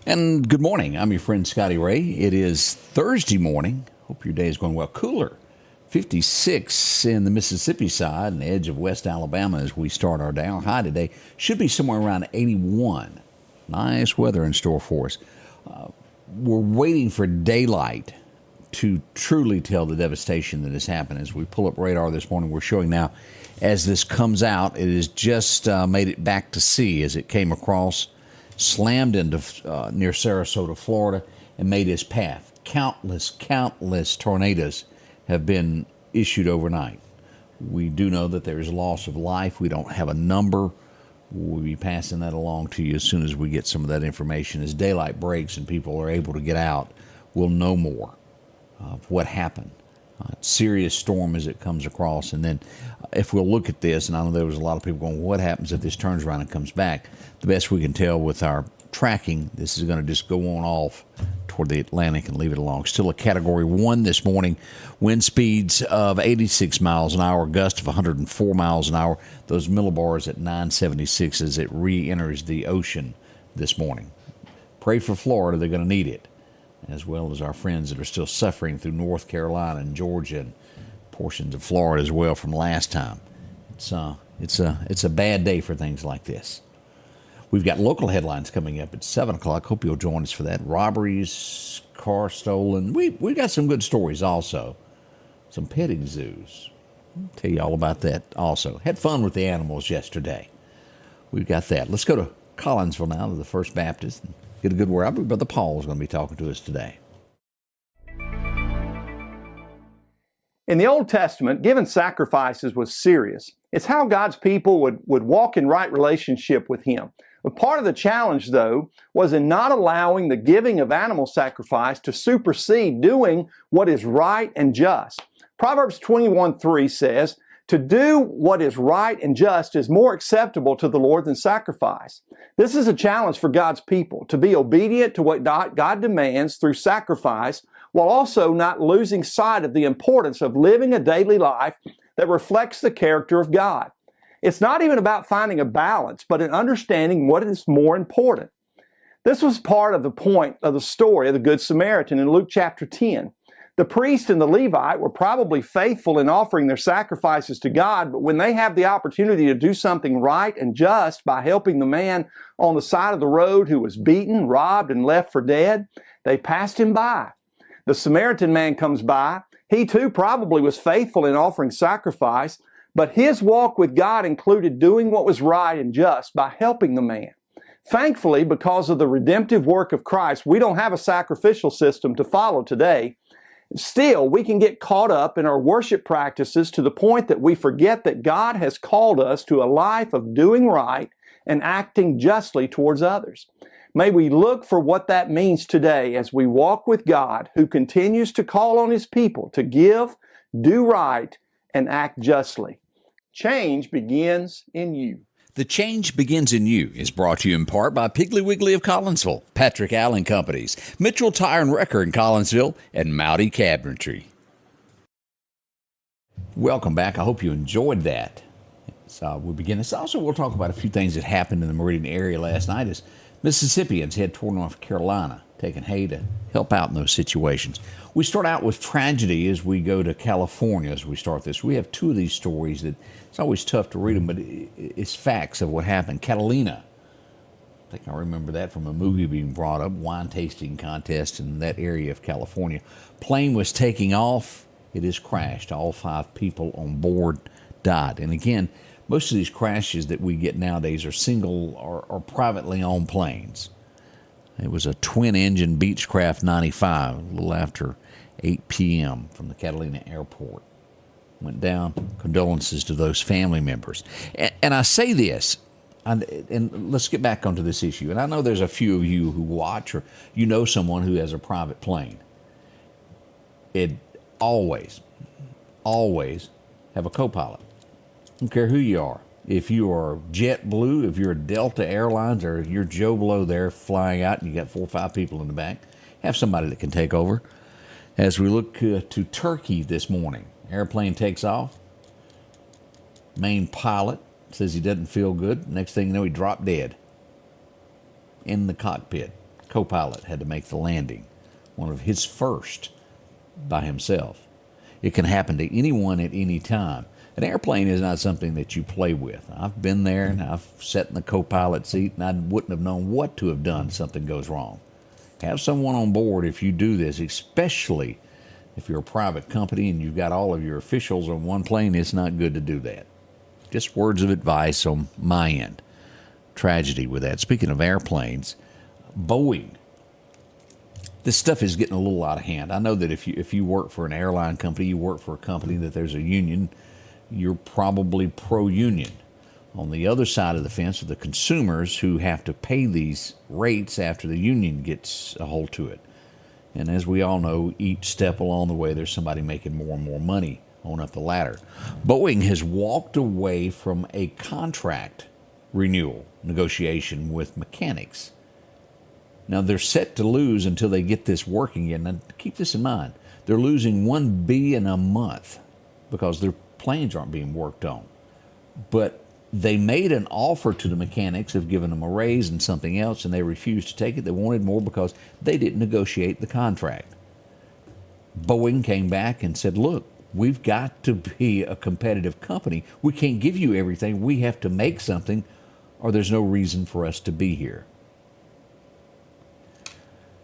And good morning. I'm your friend Scotty Ray. It is Thursday morning. Hope your day is going well. Cooler. 56 in the Mississippi side and the edge of West Alabama as we start our day. Our high today should be somewhere around 81. Nice weather in store for us. We're waiting for daylight to truly tell the devastation that has happened. As we pull up radar this morning, we're showing now as this comes out, it has just made it back to sea as it came across, slammed into near Sarasota, Florida, and made its path. Countless tornadoes have been issued overnight. We do know that there is loss of life. We don't have a number. We'll be passing that along to you as soon as we get some of that information. As daylight breaks and people are able to get out, we'll know more of what happened. Serious storm as it comes across. And then if we'll look at this, and I know there was a lot of people going, what happens if this turns around and comes back? The best we can tell with our tracking, this is going to just go on off toward the Atlantic and leave it alone. Still a Category 1 this morning. Wind speeds of 86 miles an hour, gust of 104 miles an hour. Those millibars at 976 as it re-enters the ocean this morning. Pray for Florida. They're going to need it, as well as our friends that are still suffering through North Carolina and Georgia and portions of Florida as well from last time. It's a bad day for things like this. We've got local headlines coming up at 7 o'clock. Hope you'll join us for that. Robberies, car stolen. We've got some good stories also. Some petting zoos. I'll tell you all about that also. Had fun with the animals yesterday. We've got that. Let's go to Collinsville now, to the First Baptist, and get a good word. I believe Brother Paul is going to be talking to us today. In the Old Testament, giving sacrifices was serious. It's how God's people would walk in right relationship with Him. But part of the challenge, though, was in not allowing the giving of animal sacrifice to supersede doing what is right and just. Proverbs 21:3 says, "To do what is right and just is more acceptable to the Lord than sacrifice." This is a challenge for God's people, to be obedient to what God demands through sacrifice, while also not losing sight of the importance of living a daily life that reflects the character of God. It's not even about finding a balance, but in understanding what is more important. This was part of the point of the story of the Good Samaritan in Luke chapter 10. The priest and the Levite were probably faithful in offering their sacrifices to God, but when they have the opportunity to do something right and just by helping the man on the side of the road who was beaten, robbed, and left for dead, they passed him by. The Samaritan man comes by. He too probably was faithful in offering sacrifice, but his walk with God included doing what was right and just by helping the man. Thankfully, because of the redemptive work of Christ, we don't have a sacrificial system to follow today. Still, we can get caught up in our worship practices to the point that we forget that God has called us to a life of doing right and acting justly towards others. May we look for what that means today as we walk with God, who continues to call on His people to give, do right, and act justly. Change begins in you. The Change Begins in You is brought to you in part by Piggly Wiggly of Collinsville, Patrick Allen Companies, Mitchell Tire and Wrecker in Collinsville, and Mowdy Cabinetry. Welcome back. I hope you enjoyed that. So we'll begin this. Also, we'll talk about a few things that happened in the Meridian area last night as Mississippians head toward North Carolina, taking hay to help out in those situations. We start out with tragedy as we go to California as we start this. We have two of these stories that it's always tough to read them, but it's facts of what happened. Catalina, I think I remember that from a movie being brought up, wine tasting contest in that area of California. Plane was taking off. It has crashed. All 5 people on board died. And again, most of these crashes that we get nowadays are single or privately owned planes. It was a twin-engine Beechcraft 95, a little after 8 p.m. from the Catalina airport. Went down. Condolences to those family members. And I say this, and let's get back onto this issue. And I know there's a few of you who watch or you know someone who has a private plane. It always have a co-pilot. I don't care who you are. If you are JetBlue, if you're Delta Airlines, or you're Joe Blow there flying out and you got 4 or 5 people in the back, have somebody that can take over. As we look to Turkey this morning, airplane takes off. Main pilot says he doesn't feel good. Next thing you know, he dropped dead in the cockpit. co-pilot had to make the landing, one of his first by himself. It can happen to anyone at any time. An airplane is not something that you play with. I've been there and I've sat in the co-pilot seat and I wouldn't have known what to have done if something goes wrong. Have someone on board if you do this, especially if you're a private company and you've got all of your officials on one plane. It's not good to do that. Just words of advice on my end. Tragedy with that. Speaking of airplanes, Boeing. This stuff is getting a little out of hand. I know that if you work for an airline company, you work for a company that there's a union, you're probably pro-union. On the other side of the fence are the consumers who have to pay these rates after the union gets a hold to it. And as we all know, each step along the way, there's somebody making more and more money on up the ladder. Boeing has walked away from a contract renewal negotiation with mechanics. Now, they're set to lose until they get this working again. Now, keep this in mind. They're losing $1 billion a month because their planes aren't being worked on. But they made an offer to the mechanics of giving them a raise and something else, and they refused to take it. They wanted more because they didn't negotiate the contract. Boeing came back and said, look, we've got to be a competitive company. We can't give you everything. We have to make something, or there's no reason for us to be here.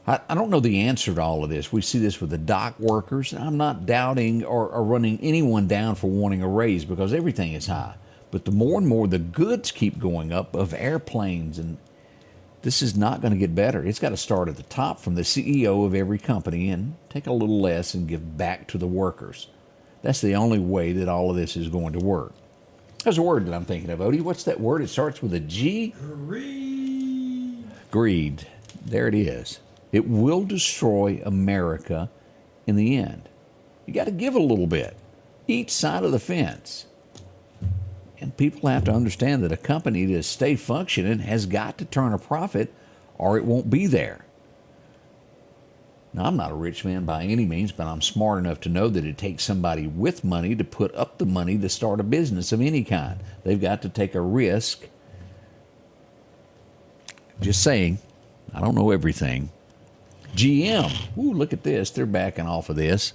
I don't know the answer to all of this. We see this with the dock workers. I'm not doubting or running anyone down for wanting a raise because everything is high. But the more and more the goods keep going up of airplanes, and this is not going to get better. It's got to start at the top from the CEO of every company and take a little less and give back to the workers. That's the only way that all of this is going to work. There's a word that I'm thinking of, Odie. What's that word? It starts with a G? Greed. Greed. There it is. It will destroy America in the end. You got to give a little bit, each side of the fence. And people have to understand that a company to stay functioning has got to turn a profit or it won't be there. Now, I'm not a rich man by any means, but I'm smart enough to know that it takes somebody with money to put up the money to start a business of any kind. They've got to take a risk. Just saying, I don't know everything. GM, ooh, look at this. They're backing off of this.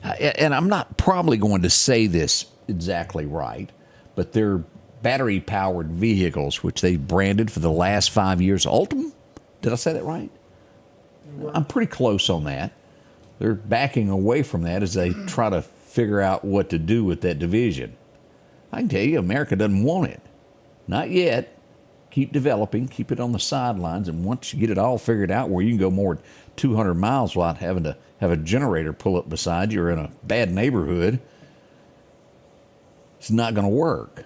And I'm not probably going to say this exactly right, but their battery-powered vehicles, which they've branded for the last 5 years, Ultim? Did I say that right? I'm pretty close on that. They're backing away from that as they try to figure out what to do with that division. I can tell you, America doesn't want it. Not yet. Keep developing, keep it on the sidelines, and once you get it all figured out where you can go more than 200 miles without having to have a generator pull up beside you or in a bad neighborhood, it's not going to work.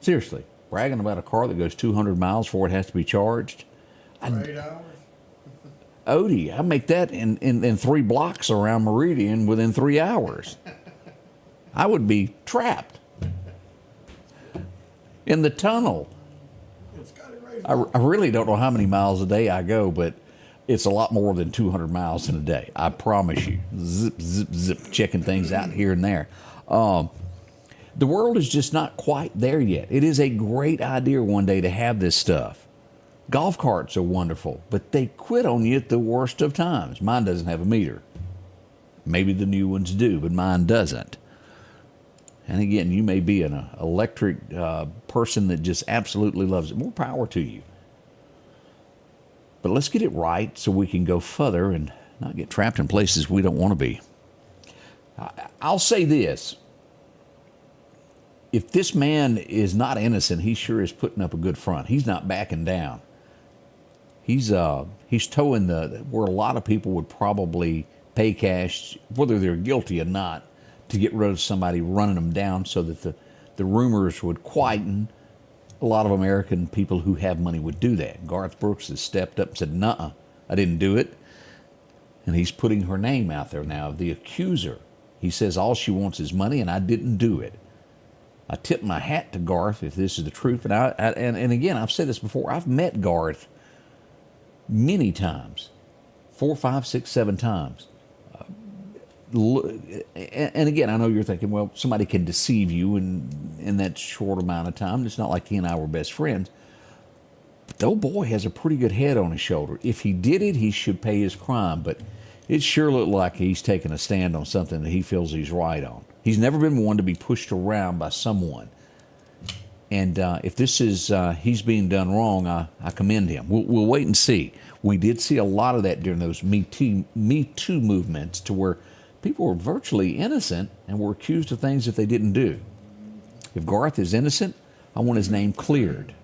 Seriously, bragging about a car that goes 200 miles before it has to be charged. 8 hours? Odie, I make that in 3 blocks around Meridian within 3 hours. I would be trapped in the tunnel. Scotty Ray I really don't know how many miles a day I go, but it's a lot more than 200 miles in a day. I promise you. Zip, zip, zip, checking things out here and there. The world is just not quite there yet. It is a great idea one day to have this stuff. Golf carts are wonderful, but they quit on you at the worst of times. Mine doesn't have a meter. Maybe the new ones do, but mine doesn't. And again, you may be an electric person that just absolutely loves it. More power to you. But let's get it right so we can go further and not get trapped in places we don't want to be. I'll say this. If this man is not innocent, he sure is putting up a good front. He's not backing down. He's towing where a lot of people would probably pay cash, whether they're guilty or not, to get rid of somebody running them down so that the rumors would quieten. A lot of American people who have money would do that. Garth Brooks has stepped up and said, nuh-uh, I didn't do it. And he's putting her name out there now, the accuser. He says all she wants is money and I didn't do it. I tip my hat to Garth if this is the truth. And again, I've said this before, I've met Garth many times, 4, 5, 6, 7 times. And again, I know you're thinking, well, somebody can deceive you in that short amount of time. It's not like he and I were best friends. the old boy has a pretty good head on his shoulder. If he did it, he should pay his crime, but it sure looked like he's taking a stand on something that he feels he's right on. He's never been one to be pushed around by someone. And if this is he's being done wrong, I commend him. We'll wait and see. We did see a lot of that during those Me Too movements, to where people were virtually innocent and were accused of things that they didn't do. If Garth is innocent, I want his name cleared.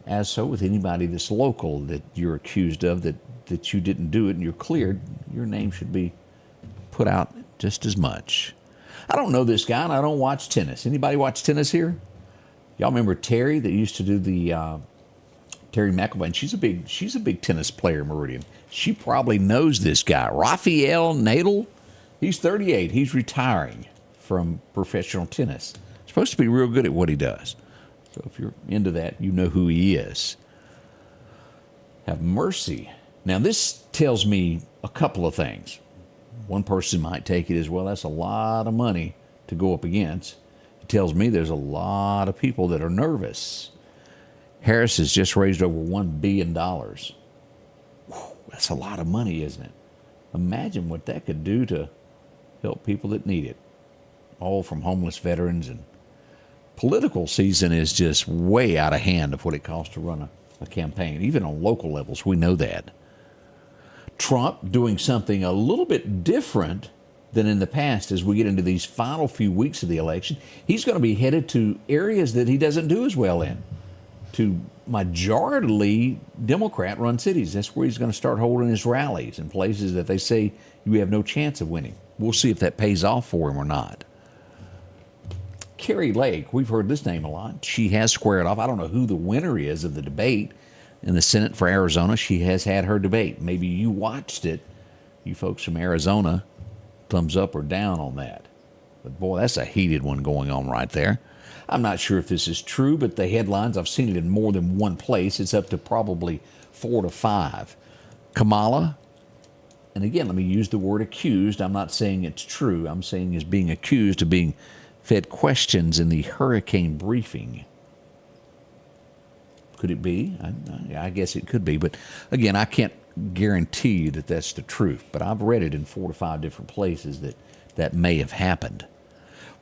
As so with anybody that's local that you're accused of that you didn't do it and you're cleared, your name should be put out just as much. I don't know this guy, and I don't watch tennis. Anybody watch tennis here? Y'all remember Terry that used to do the Terry McElvain? She's a big tennis player, Meridian. She probably knows this guy, Rafael Nadal. He's 38. He's retiring from professional tennis. Supposed to be real good at what he does. So if you're into that, you know who he is. Have mercy. Now this tells me a couple of things. One person might take it as, well, that's a lot of money to go up against. It tells me there's a lot of people that are nervous. Harris has just raised over $1 billion. Whew, that's a lot of money, isn't it? Imagine what that could do to help people that need it. All from homeless veterans. And political season is just way out of hand of what it costs to run a campaign. Even on local levels, we know that. Trump doing something a little bit different than in the past as we get into these final few weeks of the election. He's going to be headed to areas that he doesn't do as well in, to majority Democrat-run cities. That's where he's going to start holding his rallies in places that they say you have no chance of winning. We'll see if that pays off for him or not. Carrie Lake, we've heard this name a lot. She has squared off. I don't know who the winner is of the debate in the Senate for Arizona. She has had her debate. Maybe you watched it. You folks from Arizona, thumbs up or down on that. But boy, that's a heated one going on right there. I'm not sure if this is true, but the headlines, I've seen it in more than one place. It's up to probably 4 to 5. Kamala, and again, let me use the word accused. I'm not saying it's true. I'm saying is being accused of being fed questions in the hurricane briefing. Could it be? I guess it could be. But again, I can't guarantee you that that's the truth. But I've read it in 4 to 5 different places that may have happened.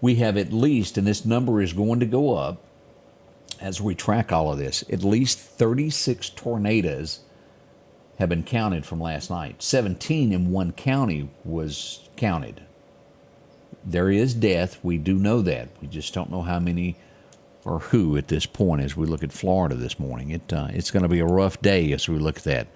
We have at least, and this number is going to go up as we track all of this, at least 36 tornadoes have been counted from last night. 17 in one county was counted. There is death. We do know that. We just don't know how many or who at this point as we look at Florida this morning. It's going to be a rough day as we look at that.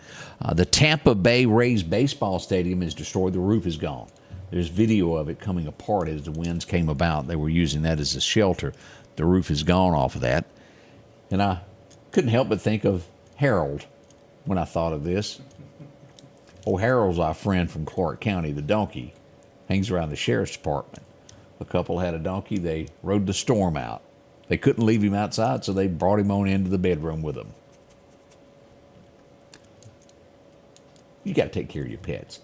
The Tampa Bay Rays baseball stadium is destroyed. The roof is gone. There's video of it coming apart as the winds came about. They were using that as a shelter. The roof is gone off of that. And I couldn't help but think of Harold when I thought of this. Oh, Harold's our friend from Clark County, the donkey. Hangs around the sheriff's department. A couple had a donkey. They rode the storm out. They couldn't leave him outside, so they brought him on into the bedroom with them. You got to take care of your pets.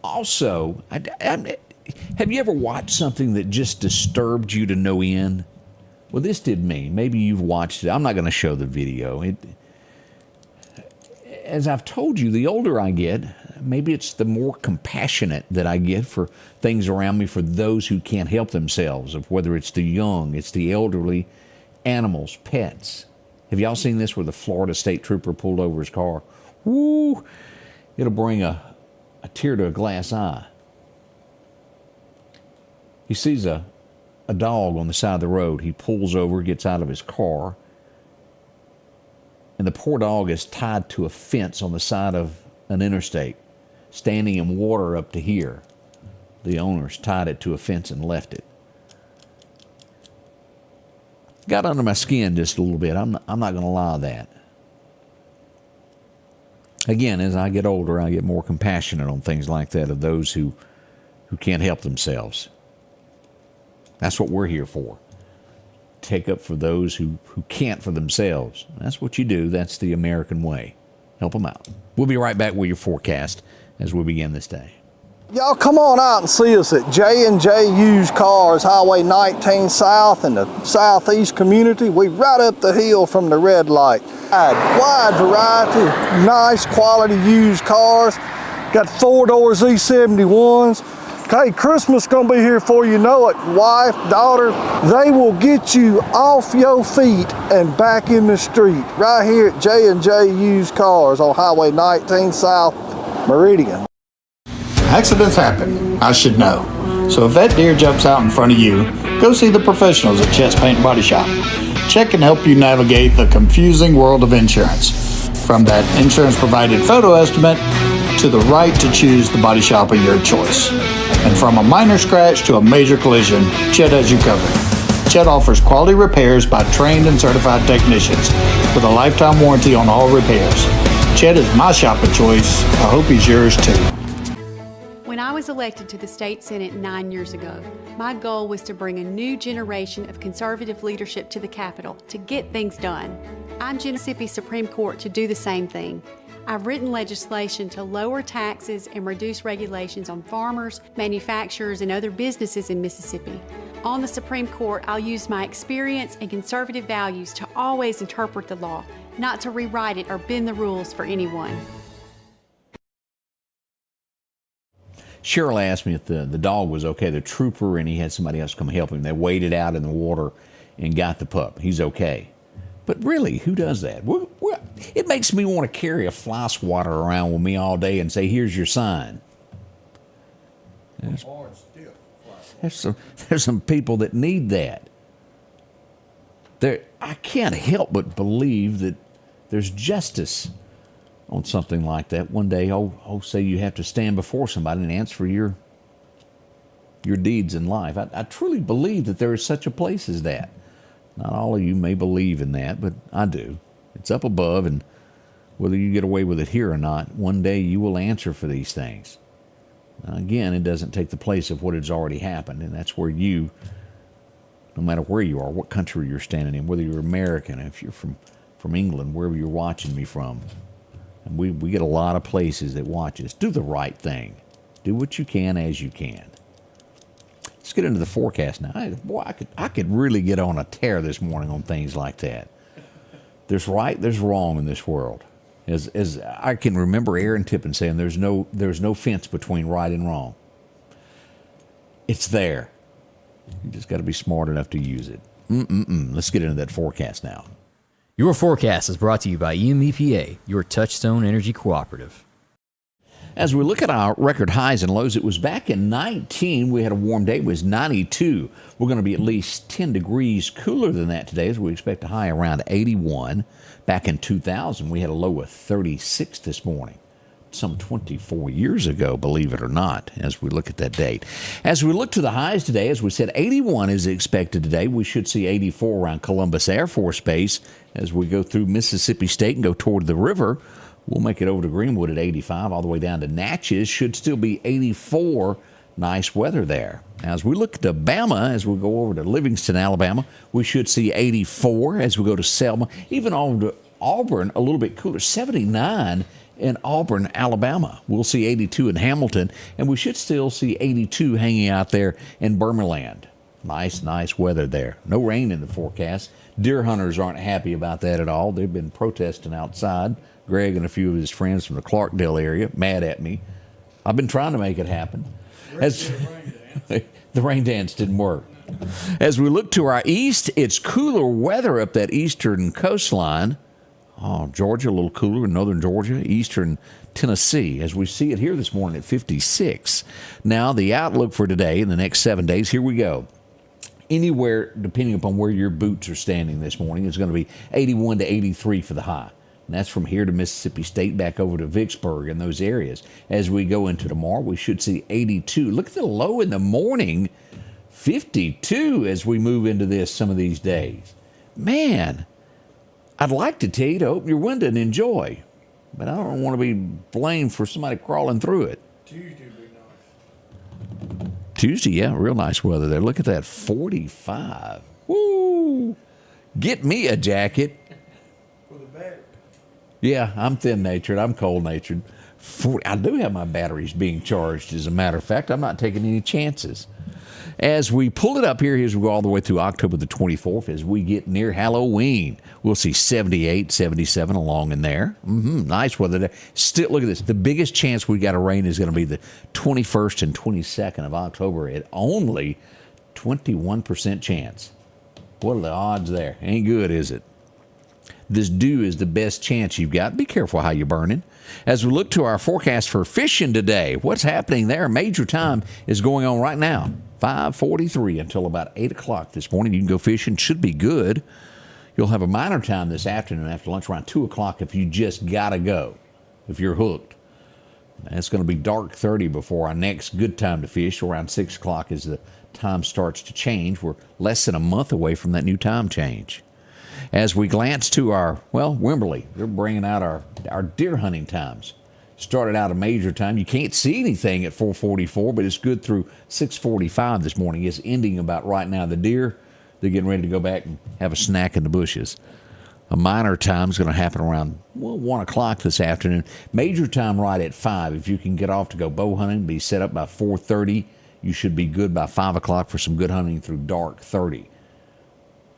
Also, have you ever watched something that just disturbed you to no end? Well, this did me. Maybe you've watched it. I'm not going to show the video. As I've told you, the older I get, maybe it's the more compassionate that I get for things around me, for those who can't help themselves, of whether it's the young, it's the elderly, animals, pets. Have y'all seen this where the Florida state trooper pulled over his car? Woo! It'll bring a tear to a glass eye. He sees a dog on the side of the road. He pulls over, gets out of his car, and the poor dog is tied to a fence on the side of an interstate, standing in water up to here. The owners tied it to a fence and left it. Got under my skin just a little bit. I'm not going to lie to that. Again, as I get older, I get more compassionate on things like that, of those who can't help themselves. That's what we're here for. Take up for those who can't for themselves. That's what you do. That's the American way. Help them out. We'll be right back with your forecast as we begin this day. Y'all come on out and see us at J&J Used Cars, Highway 19 South in the Southeast community. We right up the hill from the red light. Wide variety, nice quality used cars. Got 4-door Z71s. Hey, Christmas gonna be here before you know it. Wife, daughter, they will get you off your feet and back in the street. Right here at J&J Used Cars on Highway 19 South, Meridian. Accidents happen, I should know. So if that deer jumps out in front of you, go see the professionals at Chest Paint and Body Shop. Chet can help you navigate the confusing world of insurance. From that insurance-provided photo estimate to the right to choose the body shop of your choice. And from a minor scratch to a major collision, Chet has you covered. Chet offers quality repairs by trained and certified technicians with a lifetime warranty on all repairs. Chet is my shop of choice. I hope he's yours too. When I was elected to the state Senate 9 years ago, my goal was to bring a new generation of conservative leadership to the Capitol to get things done. I'm Mississippi Supreme Court to do the same thing. I've written legislation to lower taxes and reduce regulations on farmers, manufacturers, and other businesses in Mississippi. On the Supreme Court, I'll use my experience and conservative values to always interpret the law, not to rewrite it or bend the rules for anyone. Cheryl asked me if the dog was okay, the trooper, and he had somebody else come help him. They waded out in the water and got the pup. He's okay. But really, who does that? It makes me want to carry a fly swatter around with me all day and say, here's your sign. There's some people that need that. I can't help but believe that there's justice on something like that. One day, say you have to stand before somebody and answer for your deeds in life. I truly believe that there is such a place as that. Not all of you may believe in that, but I do. It's up above, and whether you get away with it here or not, one day you will answer for these things. Now, again, it doesn't take the place of what has already happened, and that's where you, no matter where you are, what country you're standing in, whether you're American, if you're from England, wherever you're watching me from, and we get a lot of places that watch us. Do the right thing. Do what you can as you can. Let's get into the forecast now. Boy, I could really get on a tear this morning on things like that. There's right, there's wrong in this world. As I can remember Aaron Tippin saying, there's no fence between right and wrong. It's there. You just got to be smart enough to use it. Let's get into that forecast now. Your forecast is brought to you by EMEPA, your Touchstone Energy Cooperative. As we look at our record highs and lows, it was back in 19. We had a warm day. It was 92. We're going to be at least 10 degrees cooler than that today, as we expect a high around 81. Back in 2000, we had a low of 36 this morning. Some 24 years ago, believe it or not, as we look at that date. As we look to the highs today, as we said, 81 is expected today. We should see 84 around Columbus Air Force Base. As we go through Mississippi State and go toward the river, we'll make it over to Greenwood at 85, all the way down to Natchez. Should still be 84. Nice weather there. Now, as we look to Bama, as we go over to Livingston, Alabama, we should see 84 as we go to Selma. Even over to Auburn, a little bit cooler, 79 in Auburn, Alabama. We'll see 82 in Hamilton, and we should still see 82 hanging out there in Burmerland. Nice weather there. No rain in the forecast. Deer hunters aren't happy about that at all. They've been protesting outside. Greg and a few of his friends from the Clarkdale area mad at me. I've been trying to make it happen. The rain dance didn't work. As we look to our east, it's cooler weather up that eastern coastline. Georgia, a little cooler in northern Georgia, eastern Tennessee, as we see it here this morning at 56. Now, the outlook for today in the next 7 days, here we go. Anywhere, depending upon where your boots are standing this morning, is going to be 81 to 83 for the high. And that's from here to Mississippi State, back over to Vicksburg and those areas. As we go into tomorrow, we should see 82. Look at the low in the morning, 52 as we move into some of these days. Man, I'd like to tell you to open your window and enjoy, but I don't want to be blamed for somebody crawling through it. Tuesday will be nice. Tuesday, yeah, real nice weather there. Look at that, 45. Woo! Get me a jacket. For the better. Yeah, I'm thin-natured. I'm cold-natured. I do have my batteries being charged, as a matter of fact. I'm not taking any chances. As we pull it up here, as we go all the way through October the 24th, as we get near Halloween, we'll see 78, 77 along in there. Nice weather there. Still, look at this. The biggest chance we got of rain is going to be the 21st and 22nd of October at only 21% chance. What are the odds there? Ain't good, is it? This dew is the best chance you've got. Be careful how you're burning. As we look to our forecast for fishing today, what's happening there? Major time is going on right now. 5:43 until about 8 o'clock this morning. You can go fishing. Should be good. You'll have a minor time this afternoon after lunch around 2 o'clock if you just got to go, if you're hooked. And it's going to be dark 30 before our next good time to fish. Around 6 o'clock as the time starts to change. We're less than a month away from that new time change. As we glance to our, Wimberley, they're bringing out our deer hunting times. Started out a major time. You can't see anything at 4:44, but it's good through 6:45 this morning. It's ending about right now. The deer, they're getting ready to go back and have a snack in the bushes. A minor time is going to happen around 1 o'clock this afternoon. Major time right at 5. If you can get off to go bow hunting, be set up by 4:30. You should be good by 5 o'clock for some good hunting through dark 30.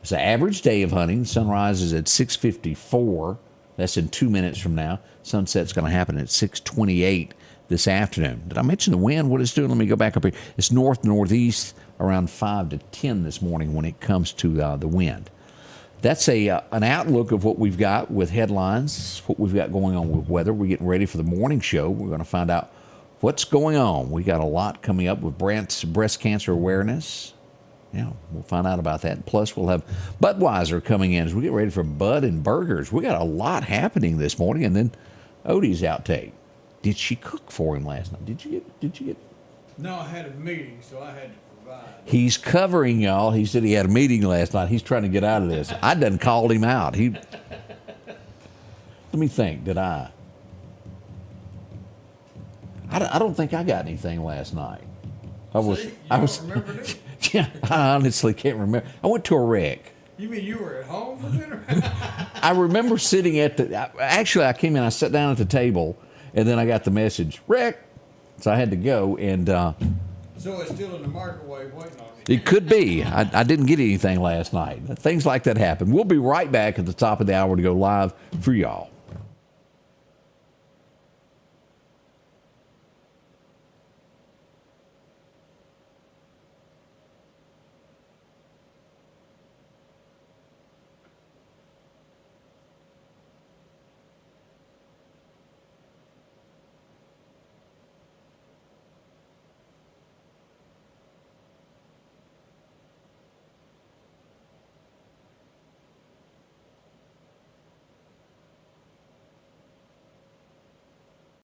It's an average day of hunting. Sunrise is at 6:54. That's in 2 minutes from now. Sunset's going to happen at 6:28 this afternoon. Did I mention the wind? What it's doing? Let me go back up here. It's northeast around 5 to 10 this morning when it comes to the wind. That's an outlook of what we've got with headlines, what we've got going on with weather. We're getting ready for the morning show. We're going to find out what's going on. We got a lot coming up with breast cancer awareness. Yeah, we'll find out about that. Plus, we'll have Budweiser coming in as we get ready for Bud and Burgers. We got a lot happening this morning, and then Odie's outtake. Did she cook for him last night? Did you get? No, I had a meeting, so I had to provide. He's covering y'all. He said he had a meeting last night. He's trying to get out of this. I done called him out. Let me think. Did I don't think I got anything last night. I was. Remember this? Yeah, I honestly can't remember. I went to a wreck. You mean you were at home for dinner? I remember sitting actually I came in, I sat down at the table, and then I got the message, wreck. So I had to go, and So it's still in the microwave waiting on you. it could be. I didn't get anything last night. Things like that happen. We'll be right back at the top of the hour to go live for y'all.